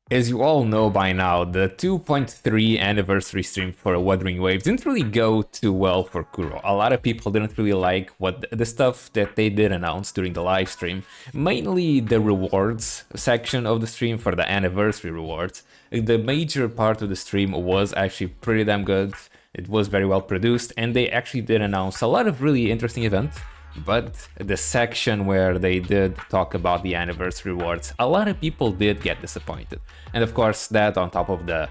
As you all know by now, the 2.3 anniversary stream for Wuthering Waves didn't really go too well for Kuro. A lot of people didn't really like what the stuff that they did announce during the live stream, mainly the rewards section of the stream for the anniversary rewards. The major part of the stream was actually pretty damn good. It was very well produced, and they actually did announce a lot of really interesting events. But the section where they did talk about the anniversary rewards, a lot of people did get disappointed. And of course, that on top of the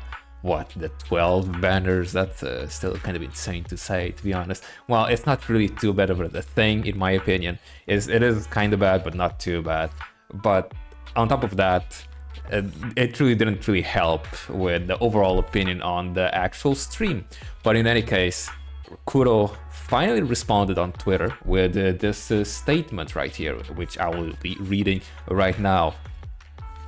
12 banners, that's still kind of insane to say, to be honest. Well, it's not really too bad of a thing, in my opinion. It is kind of bad, but not too bad. But on top of that, it really didn't really help with the overall opinion on the actual stream. But in any case, Kuro finally responded on Twitter with this statement right here, which I will be reading right now.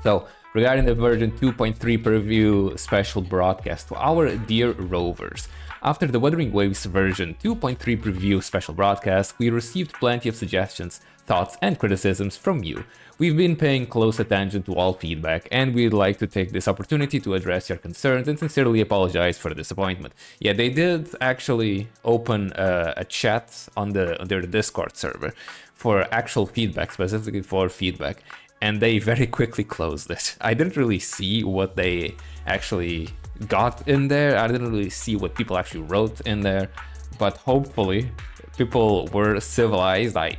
So, regarding the version 2.3 preview special broadcast to our dear rovers. After the Wuthering Waves version 2.3 preview special broadcast, we received plenty of suggestions, thoughts, and criticisms from you. We've been paying close attention to all feedback, and we'd like to take this opportunity to address your concerns and sincerely apologize for the disappointment. Yeah, they did actually open a chat on their Discord server for actual feedback, specifically for feedback, and they very quickly closed it. I didn't really see what they actually got in there. I didn't really see what people actually wrote in there, but hopefully people were civilized. I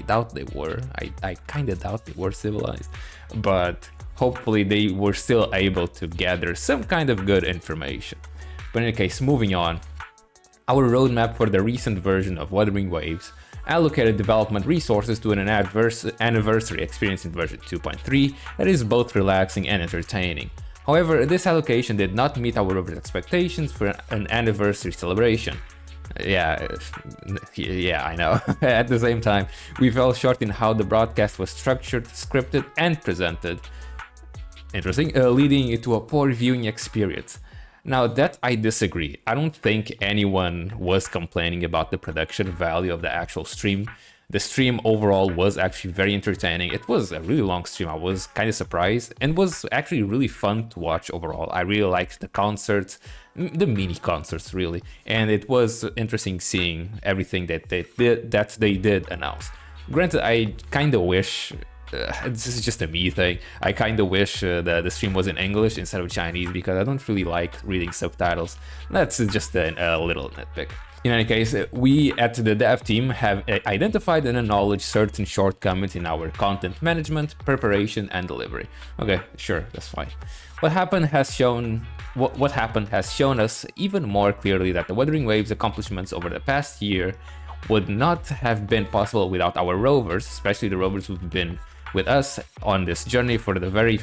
doubt they were. I kind of doubt they were civilized, but hopefully they were still able to gather some kind of good information. But in any case, moving on, our roadmap for the recent version of Wuthering Waves allocated development resources to an anniversary experience in version 2.3 that is both relaxing and entertaining. However, this allocation did not meet our rovers' expectations for an anniversary celebration. Yeah, I know. At the same time, we fell short in how the broadcast was structured, scripted, and presented. Interesting, leading to a poor viewing experience. Now that I disagree. I don't think anyone was complaining about the production value of the actual stream. The stream overall was actually very entertaining. It was a really long stream. I was kind of surprised and was actually really fun to watch overall. I really liked the concerts, the mini concerts really, and it was interesting seeing everything that they did announce. Granted, I kind of wish this is just a me thing. I kind of wish the stream was in English instead of Chinese because I don't really like reading subtitles. That's just a little nitpick. In any case, we at the dev team have identified and acknowledged certain shortcomings in our content management, preparation, and delivery. Okay, sure, that's fine. What happened has shown us even more clearly that the Wuthering Waves accomplishments over the past year would not have been possible without our rovers, especially the rovers who've been with us on this journey for the very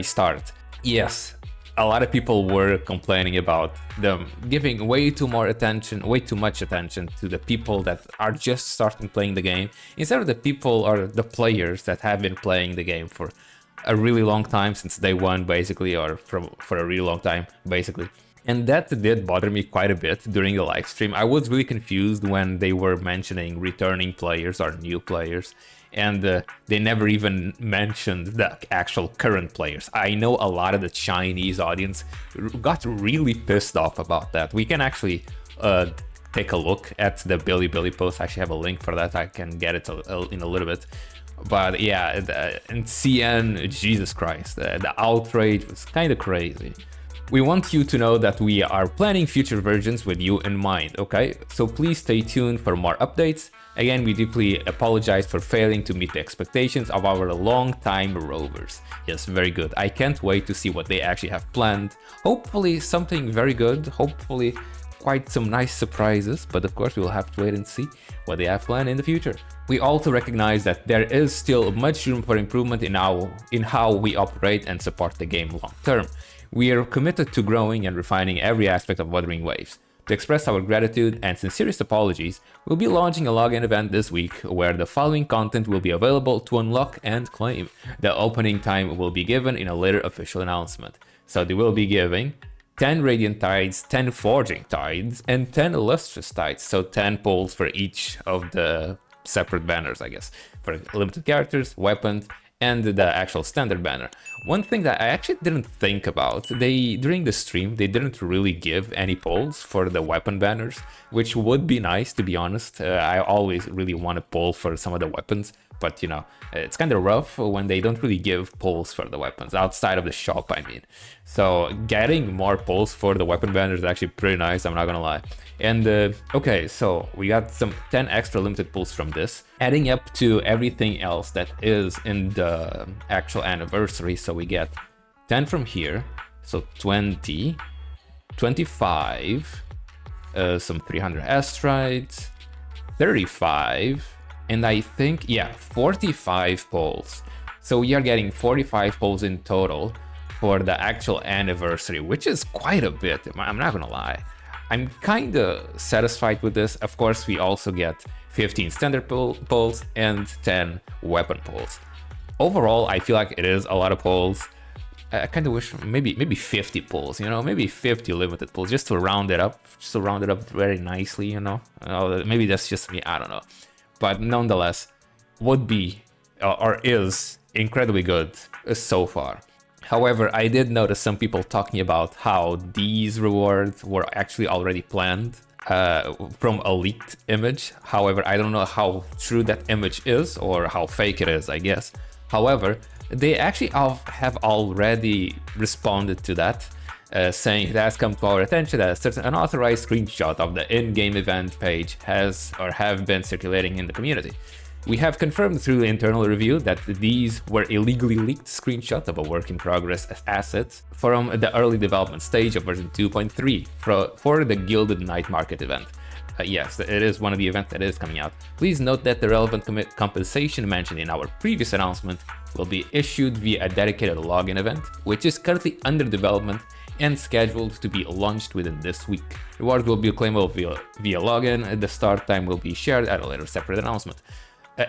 start. Yes, a lot of people were complaining about them giving way too much attention to the people that are just starting playing the game instead of the people or the players that have been playing the game for a really long time, since day one basically, or for a really long time basically. And that did bother me quite a bit during the live stream. I was really confused when they were mentioning returning players or new players, and they never even mentioned the actual current players. I know a lot of the Chinese audience got really pissed off about that. We can actually take a look at the Bilibili post. I actually have a link for that. I can get it in a little bit. But yeah, and CN, Jesus Christ, the outrage was kind of crazy. We want you to know that we are planning future versions with you in mind, okay? So please stay tuned for more updates. Again, we deeply apologize for failing to meet the expectations of our long-time rovers. Yes, very good. I can't wait to see what they actually have planned. Hopefully something very good, hopefully quite some nice surprises, but of course we'll have to wait and see what they have planned in the future. We also recognize that there is still much room for improvement in how we operate and support the game long term. We are committed to growing and refining every aspect of Wuthering Waves. To express our gratitude and sincerest apologies, we'll be launching a login event this week where the following content will be available to unlock and claim. The opening time will be given in a later official announcement. So they will be giving 10 Radiant Tides, 10 Forging Tides, and 10 Illustrious Tides. So 10 pulls for each of the separate banners, I guess, for limited characters, weapons, and the actual standard banner. One thing that I actually didn't think about, during the stream, they didn't really give any polls for the weapon banners, which would be nice, to be honest. I always really want to poll for some of the weapons, but you know, it's kind of rough when they don't really give polls for the weapons, outside of the shop, I mean. So getting more polls for the weapon banners is actually pretty nice, I'm not gonna lie. And okay, so we got some 10 extra limited pulls from this, adding up to everything else that is in the actual anniversary. So we get 10 from here, so 20, 25, some 300 astrides, 35, and I think, yeah, 45 polls. So we are getting 45 polls in total for the actual anniversary, which is quite a bit, I'm not gonna lie. I'm kinda satisfied with this. Of course, we also get 15 standard polls and 10 weapon polls. Overall, I feel like it is a lot of polls. I kinda wish maybe 50 polls, you know, maybe 50 limited polls, just to round it up, very nicely, you know. Maybe that's just me, I don't know. But nonetheless, would be or is incredibly good so far. However, I did notice some people talking about how these rewards were actually already planned from a leaked image. However, I don't know how true that image is or how fake it is, I guess. However, they actually have already responded to that, saying it has come to our attention that a certain unauthorized screenshot of the in-game event page have been circulating in the community. We have confirmed through internal review that these were illegally leaked screenshots of a work-in-progress asset from the early development stage of version 2.3 for the Gilded Night Market event. Yes, it is one of the events that is coming out. Please note that the relevant compensation mentioned in our previous announcement will be issued via a dedicated login event, which is currently under development and scheduled to be launched within this week. Rewards will be claimable via login. The start time will be shared at a later separate announcement.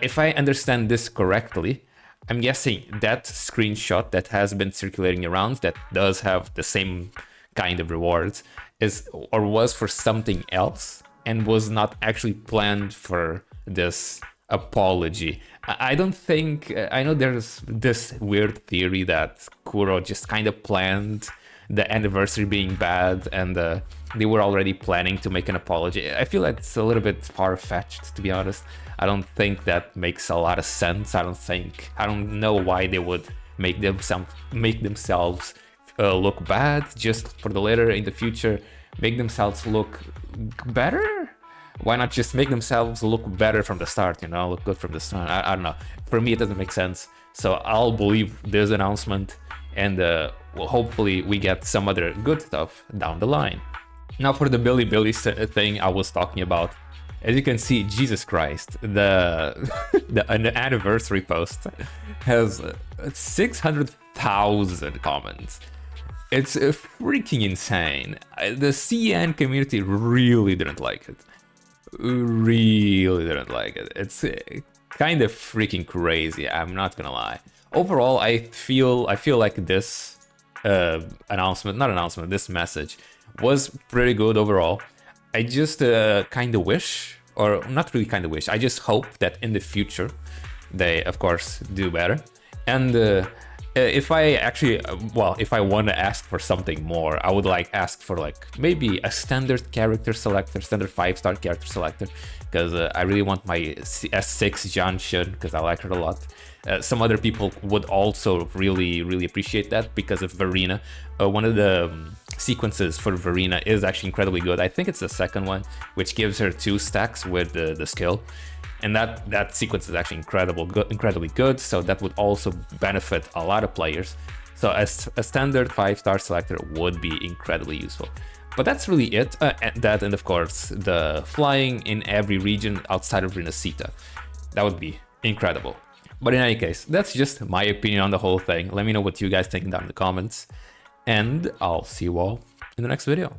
If I understand this correctly, I'm guessing that screenshot that has been circulating around that does have the same kind of rewards was for something else and was not actually planned for this apology. I don't think, I know there's this weird theory that Kuro just kind of planned the anniversary being bad and they were already planning to make an apology. I feel like it's a little bit far-fetched, to be honest. I don't think that makes a lot of sense. I don't know why they would make themselves look bad just for the later in the future, make themselves look better. Why not just make themselves look better from the start, you know, look good from the start? I don't know. For me, it doesn't make sense. So I'll believe this announcement and well, hopefully we get some other good stuff down the line. Now for the Billy thing I was talking about. As you can see, Jesus Christ, the anniversary post has 600,000 comments. It's freaking insane. The CN community really didn't like it. It's kind of freaking crazy, I'm not gonna lie. Overall, I feel like this this message was pretty good overall. I just kind of wish, or not really kind of wish, I just hope that in the future they, of course, do better. And if I want to ask for something more, I would ask for maybe a standard character selector, standard 5-star character selector, because I really want my S6 Janshin, because I like her a lot. Some other people would also really appreciate that because of Verena. One of the sequences for Verena is actually incredibly good. I think it's the second one, which gives her 2 stacks with the skill. And that sequence is actually incredibly good, so that would also benefit a lot of players. So a standard 5-star selector would be incredibly useful. But that's really it. And of course, the flying in every region outside of Renacita. That would be incredible. But in any case, that's just my opinion on the whole thing. Let me know what you guys think down in the comments. And I'll see you all in the next video.